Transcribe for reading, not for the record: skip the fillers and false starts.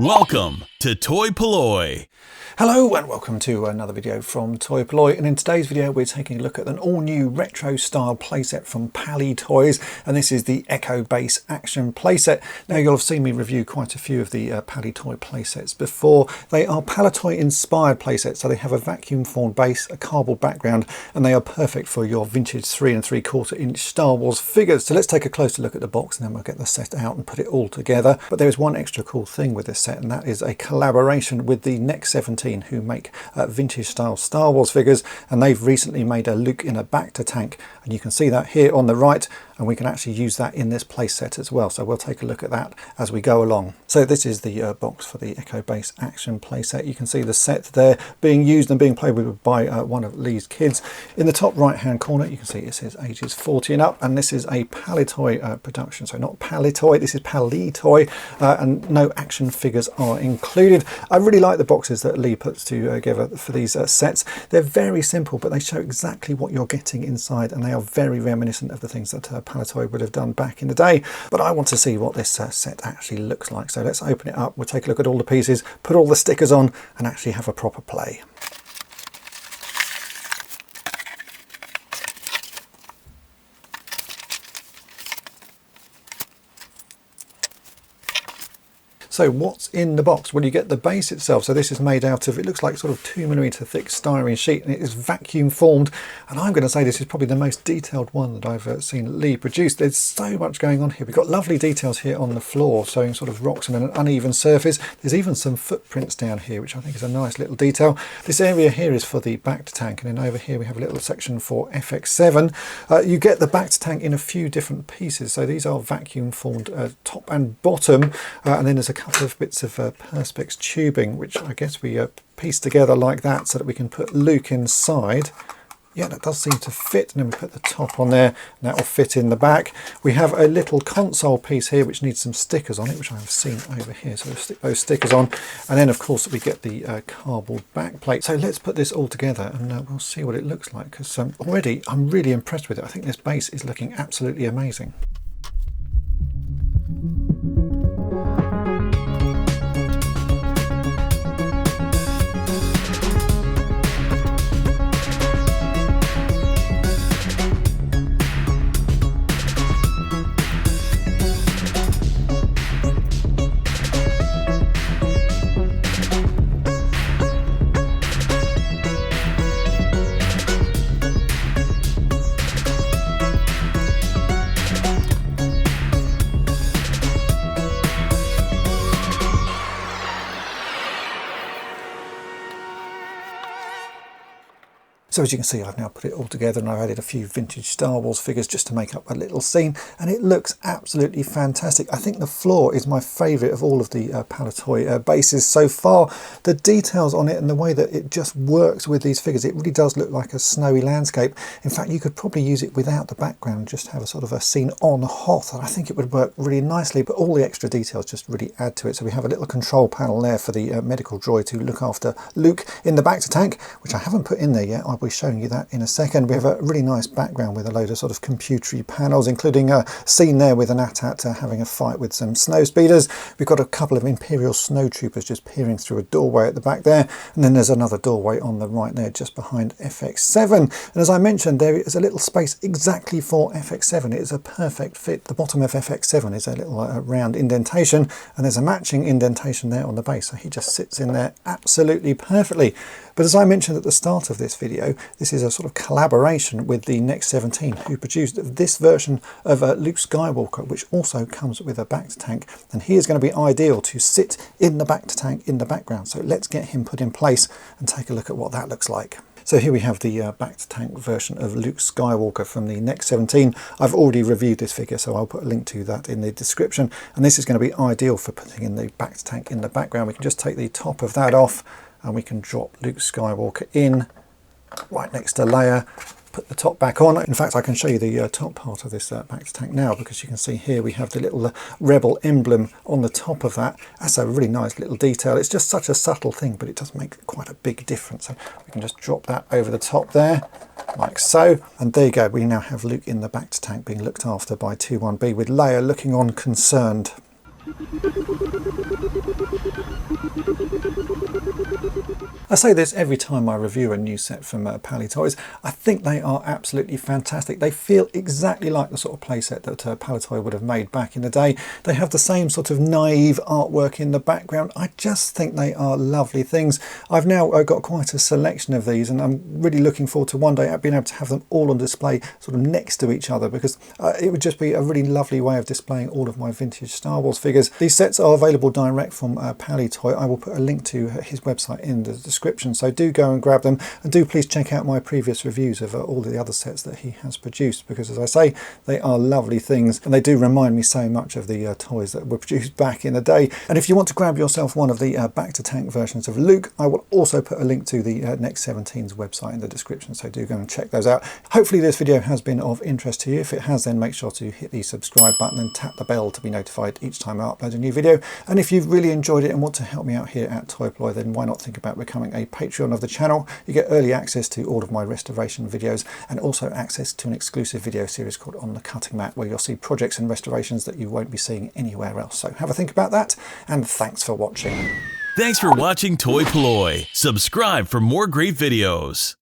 Welcome to toy-polloi. Hello and welcome to another video from toy-polloi, and in today's video we're taking a look at an all-new retro style playset from Palitoy, and this is the Echo Base Action playset. Now you'll have seen me review quite a few of the Palitoy playsets before. They are Palitoy inspired playsets, so they have a vacuum formed base, a cardboard background, and they are perfect for your vintage 3 3/4 inch Star Wars figures. So let's take a closer look at the box and then we'll get the set out and put it all together. But there is one extra cool thing with this set, and that is a collaboration with the Next 17, who make vintage style Star Wars figures, and they've recently made a Luke in a Bacta tank, and you can see that here on the right, and we can actually use that in this playset as well. So we'll take a look at that as we go along. So this is the box for the Echo Base Action playset. You can see the set there being used and being played with by one of Lee's kids. In the top right hand corner you can see it says ages 40 and up, and this is a Palitoy production, so not Palitoy, this is Paleetoy, and no action figures are included. I really like the boxes that Lee puts together for these sets. They're very simple, but they show exactly what you're getting inside, and they are very reminiscent of the things that Palitoy would have done back in the day. But I want to see what this set actually looks like, so let's open it up, we'll take a look at all the pieces, put all the stickers on, and actually have a proper play. So what's in the box? Well, you get the base itself. So this is made out of, it looks like sort of 2mm thick styrene sheet, and it is vacuum formed. And I'm going to say this is probably the most detailed one that I've seen Lee produce. There's so much going on here. We've got lovely details here on the floor, showing sort of rocks and an uneven surface. There's even some footprints down here, which I think is a nice little detail. This area here is for the Bacta tank, and then over here we have a little section for FX7. You get the Bacta tank in a few different pieces. So these are vacuum formed top and bottom, and then there's a couple of bits of perspex tubing, which I guess we piece together like that so that we can put Luke inside. Yeah, that does seem to fit, and then we put the top on there, and that will fit in the back. We have a little console piece here which needs some stickers on it, which I have seen over here, so we'll stick those stickers on, and then of course we get the cardboard back plate. So let's put this all together and we'll see what it looks like, because already I'm really impressed with it. I think this base is looking absolutely amazing. So as you can see, I've now put it all together, and I've added a few vintage Star Wars figures just to make up a little scene, and it looks absolutely fantastic. I think the floor is my favourite of all of the Palitoy bases so far. The details on it and the way that it just works with these figures, it really does look like a snowy landscape. In fact, you could probably use it without the background, just have a sort of a scene on Hoth. I think it would work really nicely, but all the extra details just really add to it. So we have a little control panel there for the medical droid to look after Luke in the Bacta tank, which I haven't put in there yet. I'll be showing you that in a second. We have a really nice background with a load of sort of computery panels, including a scene there with an AT-AT having a fight with some snow speeders. We've got a couple of Imperial snowtroopers just peering through a doorway at the back there, and then there's another doorway on the right there just behind FX7. And as I mentioned, there is a little space exactly for FX7. It is a perfect fit. The bottom of FX7 is a little round indentation, and there's a matching indentation there on the base, so he just sits in there absolutely perfectly. But as I mentioned at the start of this video, this is a sort of collaboration with the Next 17, who produced this version of Luke Skywalker, which also comes with a Bacta tank, and he is going to be ideal to sit in the Bacta tank in the background. So let's get him put in place and take a look at what that looks like. So here we have the Bacta tank version of Luke Skywalker from the Next 17. I've already reviewed this figure, so I'll put a link to that in the description, and this is going to be ideal for putting in the Bacta tank in the background. We can just take the top of that off, and we can drop Luke Skywalker in right next to Leia, put the top back on. In fact, I can show you the top part of this Bacta tank now, because you can see here we have the little rebel emblem on the top of that. That's a really nice little detail. It's just such a subtle thing, but it does make quite a big difference. So we can just drop that over the top there, like so. And there you go. We now have Luke in the Bacta tank being looked after by 21B, with Leia looking on concerned. I say this every time I review a new set from Palitoys. I think they are absolutely fantastic. They feel exactly like the sort of playset that Palitoy would have made back in the day. They have the same sort of naive artwork in the background. I just think they are lovely things. I've now got quite a selection of these, and I'm really looking forward to one day being able to have them all on display sort of next to each other, because it would just be a really lovely way of displaying all of my vintage Star Wars figures. These sets are available direct from Palitoy. I will put a link to his website in the description, so do go and grab them, and do please check out my previous reviews of all the other sets that he has produced, because as I say, they are lovely things, and they do remind me so much of the toys that were produced back in the day. And if you want to grab yourself one of the Bacta tank versions of Luke, I will also put a link to the Next 17's website in the description, so do go and check those out. Hopefully this video has been of interest to you. If it has, then make sure to hit the subscribe button and tap the bell to be notified each time I upload a new video. And if you've really enjoyed it and want to help me out here at toy-polloi, then why not think about becoming a Patreon of the channel. You get early access to all of my restoration videos, and also access to an exclusive video series called On the Cutting Mat, where you'll see projects and restorations that you won't be seeing anywhere else. So have a think about that, and thanks for watching. Thanks for watching Toy-Polloi. Subscribe for more great videos.